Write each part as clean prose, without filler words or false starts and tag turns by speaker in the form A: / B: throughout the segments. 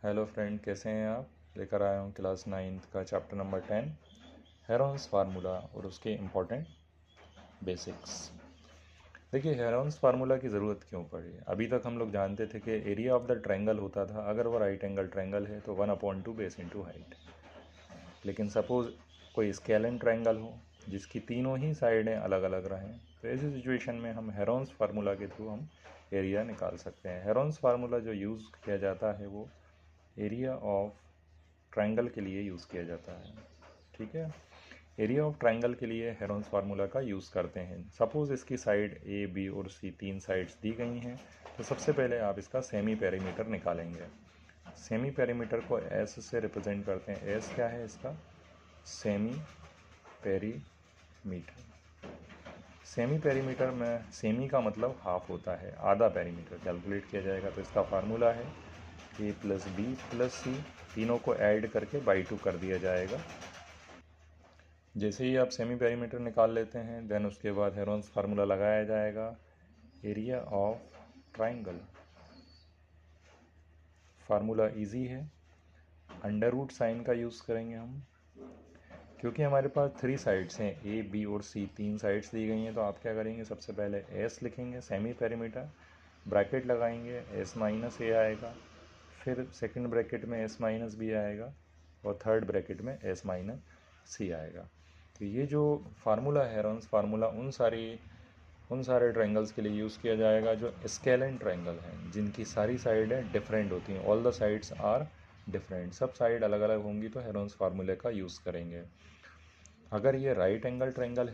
A: Hello friend, कैसे हैं आप। लेकर आया हूँ क्लास 9th का चैप्टर नंबर 10 हेरोन्स फार्मूला और उसके इम्पोर्टेंट बेसिक्स। देखिए, हेरोन्स फार्मूला की ज़रूरत क्यों पड़ी। अभी तक हम लोग जानते थे कि एरिया ऑफ द ट्रायंगल होता था, अगर वो राइट एंगल ट्रायंगल है तो 1/2 बेस इंटू हाइट। लेकिन सपोज़ कोई स्केलन ट्रायंगल हो जिसकी तीनों ही साइडें अलग अलग रहें, तो ऐसी सिचुएशन में हम हेरोन्स फार्मूला के थ्रू हम एरिया निकाल सकते हैं। हेरोन्स फार्मूला जो यूज़ किया जाता है वो एरिया ऑफ ट्रायंगल के लिए यूज़ किया जाता है। ठीक है, एरिया ऑफ ट्रायंगल के लिए हेरोन्स फार्मूला का यूज़ करते हैं। सपोज़ इसकी साइड ए बी और सी तीन साइड्स दी गई हैं, तो सबसे पहले आप इसका सेमी पेरीमीटर निकालेंगे। सेमी पेरीमीटर को एस से रिप्रेजेंट करते हैं। एस क्या है इसका? Semi perimeter. सेमी पेरीमीटर में सेमी का मतलब हाफ होता है, आधा पेरीमीटर कैलकुलेट किया जाएगा। तो इसका फार्मूला है ए प्लस बी प्लस सी, तीनों को ऐड करके बाई 2 कर दिया जाएगा। जैसे ही आप सेमी पेरीमीटर निकाल लेते हैं, देन उसके बाद हेरोन्स फार्मूला लगाया जाएगा। Area of triangle, formula easy है। अंडर रूट साइन का यूज़ करेंगे हम, क्योंकि हमारे पास 3 साइड्स हैं, ए बी और सी, 3 साइड्स दी गई हैं। तो आप क्या करेंगे, सबसे पहले एस लिखेंगे, सेमी पेरीमीटर, ब्रैकेट लगाएंगे, एस माइनस ए आएगा, फिर सेकंड ब्रैकेट में एस माइनस बी आएगा, और थर्ड ब्रैकेट में एस माइनस सी आएगा। तो ये जो फार्मूला है हेरोन्स फार्मूला, उन सारे ट्रायंगल्स के लिए यूज़ किया जाएगा जो स्केलन ट्रायंगल हैं, जिनकी सारी साइडें डिफरेंट होती हैं। All the sides are different, सब साइड अलग अलग होंगी, तो हेरोन्स फार्मूले का यूज़ करेंगे। अगर ये राइट एंगल ट्रायंगल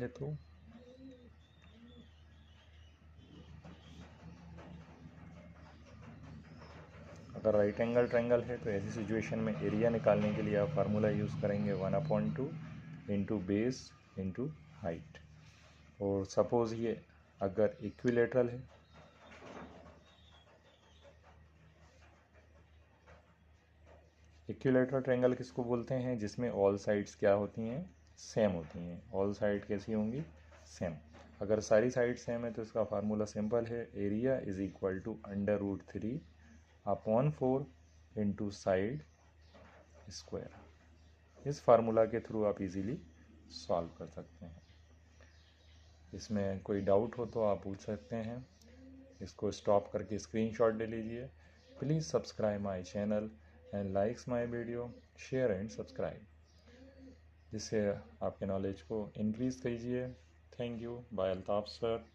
A: है तो ऐसी सिचुएशन में एरिया निकालने के लिए आप फार्मूला यूज़ करेंगे 1/2 इंटू बेस इंटू हाइट। और सपोज़ ये अगर इक्विलेटरल है, इक्विलेटरल ट्रायंगल किसको बोलते हैं? जिसमें ऑल साइड्स क्या होती हैं? सेम होती हैं। ऑल साइड कैसी होंगी? सेम। अगर सारी साइड सेम है तो इसका फार्मूला सिंपल है, area is equal to √3/4 into side square. इस फार्मूला के थ्रू आप इजीली सॉल्व कर सकते हैं। इसमें कोई डाउट हो तो आप पूछ सकते हैं। इसको स्टॉप करके स्क्रीनशॉट ले लीजिए। Please subscribe my channel and likes my video, share and subscribe, जिससे आपके नॉलेज को इंक्रीज़ कीजिए। Thank you. Bye Altaf sir.